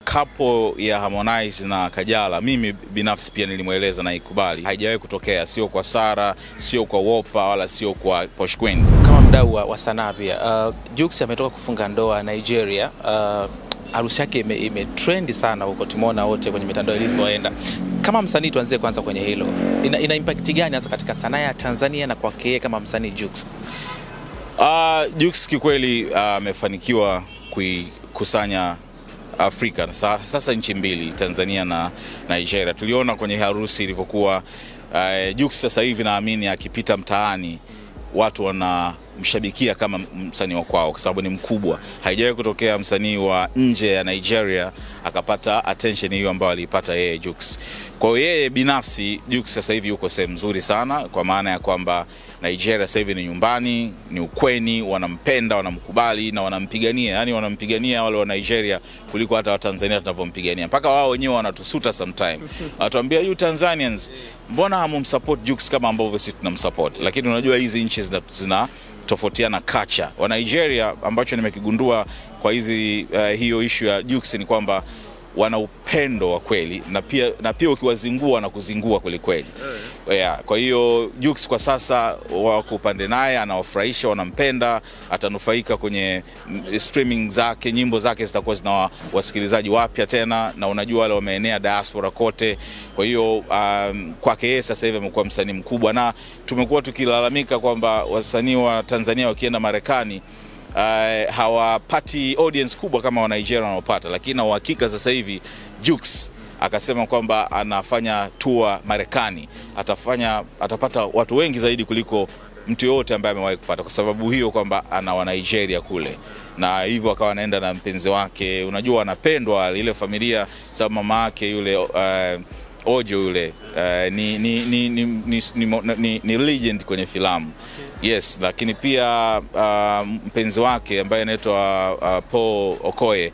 Couple ya Harmonize na Kajala, mimi binafsi pia nilimueleza na ikubali. Haijawahi kutokea, sio kwa Sara, sio kwa Wopa, wala sio kwa Posh Queen. Kama mdau wa sanaa pia, Jux ametoka kufunga ndoa Nigeria. Harusi yake imetrendi sana huko, tumeona wote kwenye mitandao ilivyoenda. Kama msanii, tuanzie kwanza kwenye hilo. Ina impact gani hasa katika sanaa ya Tanzania na kwake yeye kama msanii Jux? Jux kikweli amefanikiwa kuikusanya Afrika sasa nchi mbili, Tanzania na Nigeria. Tuliona kwenye harusi ilivyokuwa. Jux sasa hivi naamini akipita mtaani watu wanamshabikia kama msanii wa kwao kwa sababu ni mkubwa. Haijawahi kutokea msanii wa nje ya Nigeria akapata attention hiyo ambayo alipata yeye Jux. Kwa hiyo yeye binafsi Jux sasa hivi yuko sehemu nzuri sana, kwa maana ya kwamba Nigeria sasa hivi ni nyumbani, ni ukweni, wanampenda, wanamkubali na wanampigania. Yaani wanampigania wale wa Nigeria kuliko hata wa Tanzania tunavyompigania. Mpaka wao wenyewe wanatusuta sometime. Watuambia you Tanzanians, mbona hamumsupport Jux kama ambavyo sisi tunamsupport? Lakini unajua hizi nchi zina tofautiana culture. Wa Nigeria ambacho nimekigundua kwa hiyo issue ya Jux ni kwamba wana upendo wa kweli na pia ukiwazingua na kuzingua kweli kweli. Yeah, kwa hiyo Jux kwa sasa wako upande naye, anawafurahisha, wanampenda, atanufaika kwenye streaming zake, nyimbo zake zitakuwa zina wasikilizaji wapya tena, na unajua wale wameenea diaspora kote. Kwa hiyo kwake yeye sasa hivi amekuwa msanii mkubwa, na tumekuwa tukilalamika kwamba wasanii wa Tanzania wakienda Marekani hawapati audience kubwa kama wa Nigeria wanaopata, lakini na uhakika sasa hivi Jux akasema kwamba anafanya tour Marekani, atapata watu wengi zaidi kuliko mtu yote ambaye amewahi kupata, kwa sababu hiyo kwamba ana wa Nigeria kule, na hivyo akawa anaenda na mpenzi wake. Unajua anapendwa ile familia, sababu mama yake yule Ojo yule ni legend kwenye filamu. Yes, lakini pia mpenzi wake ambaye anaitwa Paul Okoye,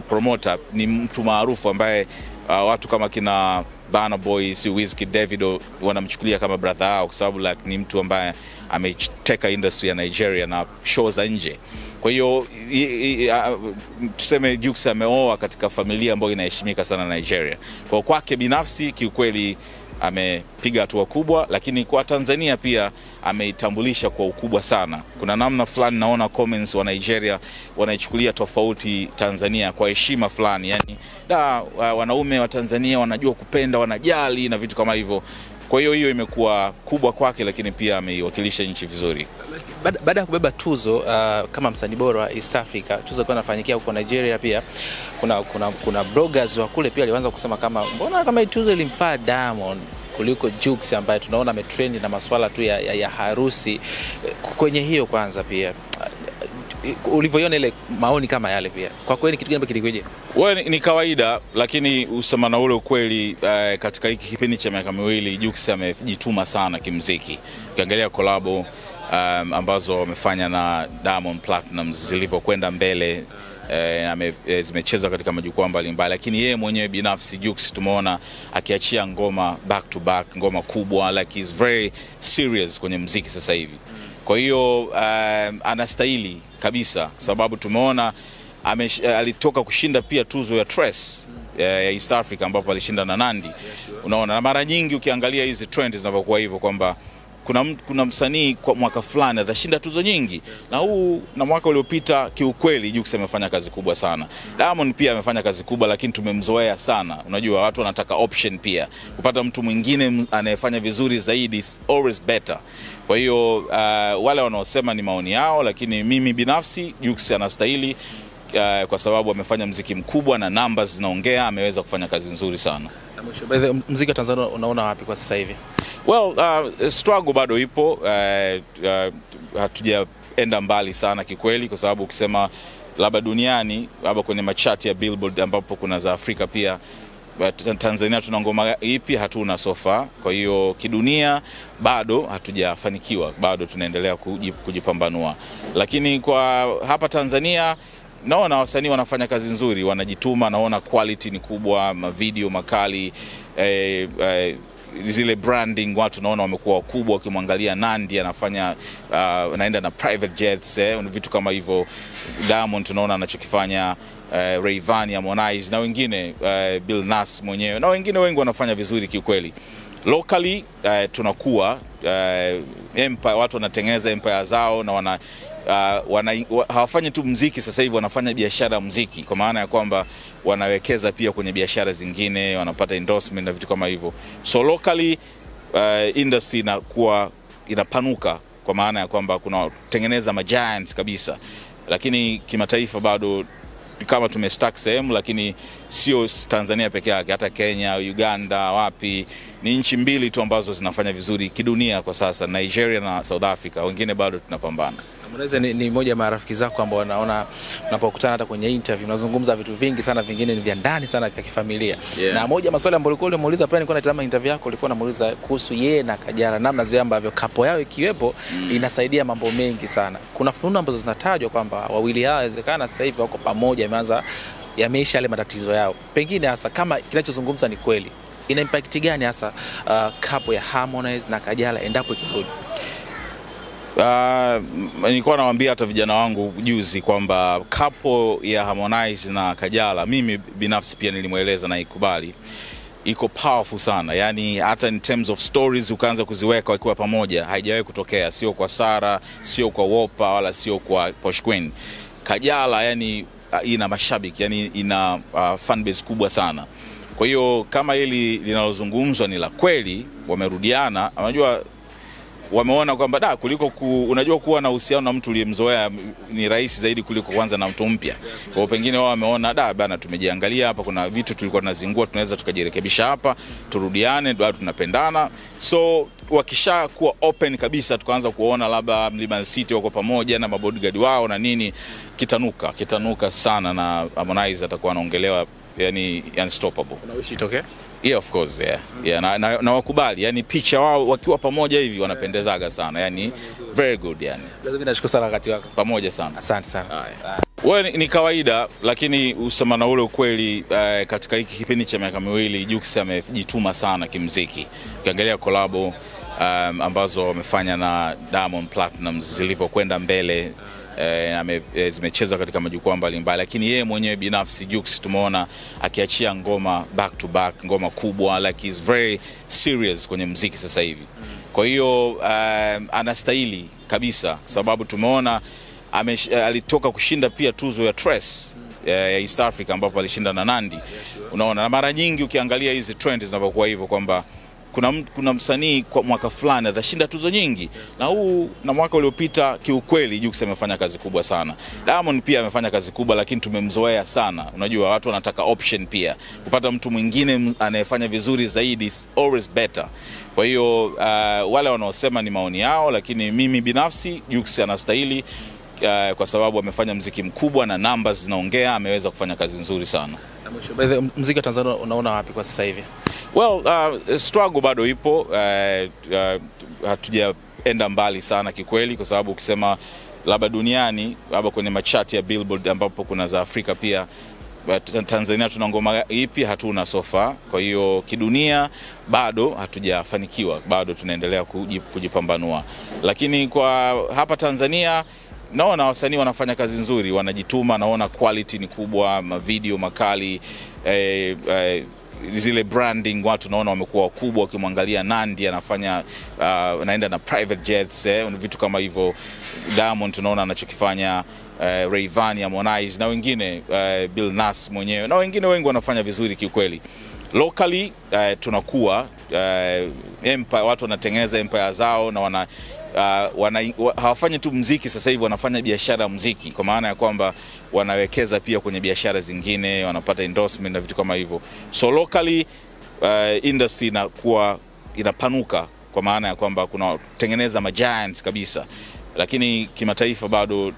promoter, ni mtu maarufu ambaye watu kama kina Burna Boy, Wizkid, Davido wanamchukulia kama brother yao, kwa sababu ni mtu ambaye ameteka industry ya Nigeria na show za nje. Kwa hiyo tuseme Jux ameoa katika familia ambayo inaheshimika sana Nigeria. Kwa kwake binafsi kiukweli amepiga hatua kubwa, lakini kwa Tanzania pia ameitambulisha kwa ukubwa sana. Kuna namna fulani naona comments wa Nigeria wanaichukulia tofauti Tanzania kwa heshima fulani. Yaani wanaume wa Tanzania wanajua kupenda, wanajali na vitu kama hivyo. Kwa hiyo imekuwa kubwa kwake, lakini pia ameiwakilisha nchi vizuri. Baada ya kubeba tuzo kama msanii bora wa East Africa, tuzo kwa nafanyikia huko Nigeria pia, kuna bloggers wa kule pia walianza kusema kama mbona kama tuzo ilimfaa Diamond kuliko Jux ambaye tunaona ametrend na masuala tu ya harusi. Kwenye hiyo kwanza pia ulivyoiona ile maoni kama yale pia, kwa kweli kitu gani kilikuja? Ni kawaida, lakini usema na ule ukweli, katika hiki kipindi cha miaka miwili Jux amejituma sana kimuziki. Ukiangalia collabo ambazo wamefanya na Diamond Platnumz zilivyokwenda mbele, zimechezwa katika majukwaa mbalimbali, lakini yeye mwenyewe binafsi Jux tumeona akiachia ngoma back to back, ngoma kubwa, like he's very serious kwenye muziki sasa hivi. Kwa hiyo anastahili kabisa, sababu tumeona alitoka kushinda pia tuzo ya Trace ya East Africa ambapo alishinda na Nandi. Unaona, na mara nyingi ukiangalia hizi trends zinavyokuwa hivyo kwamba kuna msanii kwa mwaka fulani atashinda tuzo nyingi, na mwaka uliopita kiukweli Jux amefanya kazi kubwa sana. Diamond pia amefanya kazi kubwa, lakini tumemzoea sana. Unajua watu wanataka option pia, kupata mtu mwingine anayefanya vizuri zaidi is always better. Kwa hiyo wale wanaosema ni maoni yao, lakini mimi binafsi Jux anastahili kwa sababu amefanya muziki mkubwa na numbers zinaongea, ameweza kufanya kazi nzuri sana. Na mwisho, muziki wa Tanzania unaona wapi kwa sasa hivi? Struggle bado ipo, hatujaenda mbali sana kikweli, kwa sababu ukisema labda duniani, labda kwenye machati ya Billboard ambapo kuna za Afrika pia, Tanzania tuna ngoma ipi? Hatuna sofa. Kwa hiyo kidunia bado hatujafanikiwa, bado tunaendelea kujipambanua. Lakini kwa hapa Tanzania naona wasanii wanafanya kazi nzuri, wanajituma, naona quality ni kubwa, video makali, zile branding watu naona wamekuwa wakubwa, ukimwangalia Nandy anafanya anaenda na private jets, vitu kama hivyo. Diamond tunaona anachokifanya, Rayvanny, Harmonize na wengine, Bill Nass mwenyewe na wengine wengi wanafanya vizuri kiukweli. Locally tunakuwa empire, watu wanatengeneza empire zao na hawafanyi tu muziki sasa hivi, wanafanya biashara ya muziki, kwa maana ya kwamba wanawekeza pia kwenye biashara zingine, wanapata endorsement na vitu kama hivyo. So locally industry inapanuka, kwa maana ya kwamba kuna tengeneza giants kabisa, lakini kimataifa bado kama tumestack sehemu, lakini sio Tanzania peke yake, hata Kenya, Uganda, wapi, ni nchi mbili tu ambazo zinafanya vizuri kidunia kwa sasa, Nigeria na South Africa. Wengine bado tunapambana. Harmonize ni mmoja marafiki zako ambao wanaona unapokutana hata kwenye interview unazungumza vitu vingi sana, vingine ni vya ndani sana vya kifamilia. Yeah. Na moja maswali ambayo ulikuwa unamuuliza pale, nilikuwa natazama interview yako, ulikuwa unamuuliza kuhusu yeye na Kajala, namna zile ambavyo kapo yao ikiwepo inasaidia mambo mengi sana. Kuna fununu ambazo zinatajwa kwamba wawili hao inawezekana sasa hivi wako pamoja, yameisha yale matatizo yao. Pengine hasa kama kinachozungumza ni kweli, ina impact gani hasa kapo ya Harmonize na Kajala endapo ikirudi? Nilikuwa nawaambia hata vijana wangu juzi kwamba kapo ya Harmonize na Kajala, mimi binafsi pia nilimueleza na ikubali, iko powerful sana. Yani hata in terms of stories ukaanza kuziweka wakiwa pamoja, haijawahi kutokea, sio kwa Sara, sio kwa Wopa, wala sio kwa Posh Queen. Kajala yani ina mashabiki, yani ina fan base kubwa sana. Kwa hiyo kama hili linalozungumzwa ni la kweli, wamerudiana, unajua wameona kwamba kuliko unajua kuwa na uhusiano na mtu uliyemzoea ni rahisi zaidi kuliko kwanza na mtu mpya. Kwa pengine wao wameona bana, tumejiangalia hapa, kuna vitu tulikuwa tunazingua, tunaweza tukajirekebisha hapa, turudiane, ndio tunapendana. So wakisha kuwa open kabisa, tukaanza kuona labda Mlimani City wako pamoja na mabodyguard wao na nini, kitanuka sana, na Harmonize atakuwa anaongelewa yani unstoppable. Unawishi itokee? Yeah, of course, yeah. Na wakubali, yani picha wao wakiwa pamoja hivi wanapendezaga sana, yani very good yani. Lazima nashukuru sana wakati wako. Pamoja sana. Asante sana. Wewe ni kawaida, lakini usema na ule ukweli, katika hiki kipindi cha miaka miwili Jux amejituma sana kimuziki. Ukiangalia collabo ambazo wamefanya na Diamond Platnumz zilivyokwenda mbele, zimechezwa katika majukwaa mbalimbali, lakini yeye mwenyewe binafsi Jux tumeona akiachia ngoma back to back, ngoma kubwa, like he's very serious kwenye muziki sasa hivi. Kwa hiyo anastahili kabisa, sababu tumeona alitoka kushinda pia tuzo ya Trace ya East Africa, ambapo alishinda na Nandy. Unaona, na mara nyingi ukiangalia hizi trends zinavyokuwa hivyo kwamba kuna msanii kwa mwaka fulani atashinda tuzo nyingi, na mwaka uliopita kiukweli Jux amefanya kazi kubwa sana. Diamond pia amefanya kazi kubwa, lakini tumemzoea sana. Unajua watu wanataka option pia, kupata mtu mwingine anayefanya vizuri zaidi is always better. Kwa hiyo wale wanaosema ni maoni yao, lakini mimi binafsi Jux anastahili, kwa sababu amefanya muziki mkubwa na numbers zinaongea, ameweza kufanya kazi nzuri sana. Na mwisho, muziki wa Tanzania unaona wapi kwa sasa hivi? Well, struggle bado ipo, hatujaenda mbali sana kikweli, kwa sababu ukisema labda duniani, labda kwenye machati ya Billboard ambapo kuna za Afrika pia, Tanzania tuna ngoma ipi? Hatuna so far. Kwa hiyo kidunia bado hatujafanikiwa, bado tunaendelea kujipambanua. Lakini kwa hapa Tanzania naona wasanii wanafanya kazi nzuri, wanajituma, naona quality ni kubwa, video makali, zile branding watu naona wamekuwa wakubwa, ukimwangalia Nandy anafanya anaenda na private jets, vitu kama hivyo. Diamond tunaona anachokifanya, Rayvanny, Harmonize na wengine, Bill Nass mwenyewe na wengine wengi wanafanya vizuri kiukweli. Locally tunakuwa empire, watu wanatengeneza empire zao na hawafanyi tu muziki sasa hivi, wanafanya biashara ya muziki, kwa maana ya kwamba wanawekeza pia kwenye biashara zingine, wanapata endorsement na vitu kama hivyo. So locally industry inapanuka, kwa maana ya kwamba kuna tengeneza giants kabisa, lakini kimataifa bado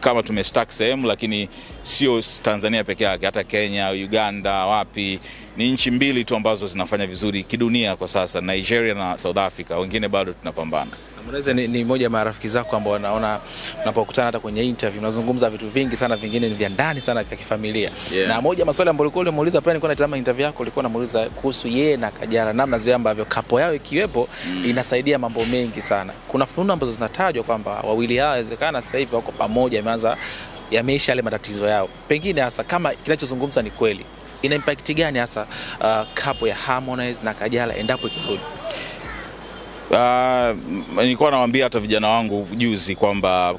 kama tumestack sehemu, lakini sio Tanzania peke yake, hata Kenya, Uganda, wapi, ni nchi mbili tu ambazo zinafanya vizuri kidunia kwa sasa, Nigeria na South Africa. Wengine bado tunapambana. Harmonize ni moja ya marafiki zako ambao wanaona unapokutana hata kwenye interview unazungumza vitu vingi sana, vingine ni vya ndani sana vya kifamilia. Na moja maswali ambayo ulikuwa unamuuliza pale, nilikuwa natazama interview yako, ulikuwa unamuuliza kuhusu yeye na Kajala, namna zile ambavyo kapo yao ikiwepo inasaidia mambo mengi sana. Kuna fununu ambazo zinatajwa kwamba wawili hao inawezekana sasa hivi wako pamoja, yameisha yale matatizo yao. Pengine hasa kama kinachozungumza ni kweli, ina impact gani hasa kapo ya Harmonize na Kajala endapo ikirudi? Nilikuwa nawaambia hata vijana wangu juzi kwamba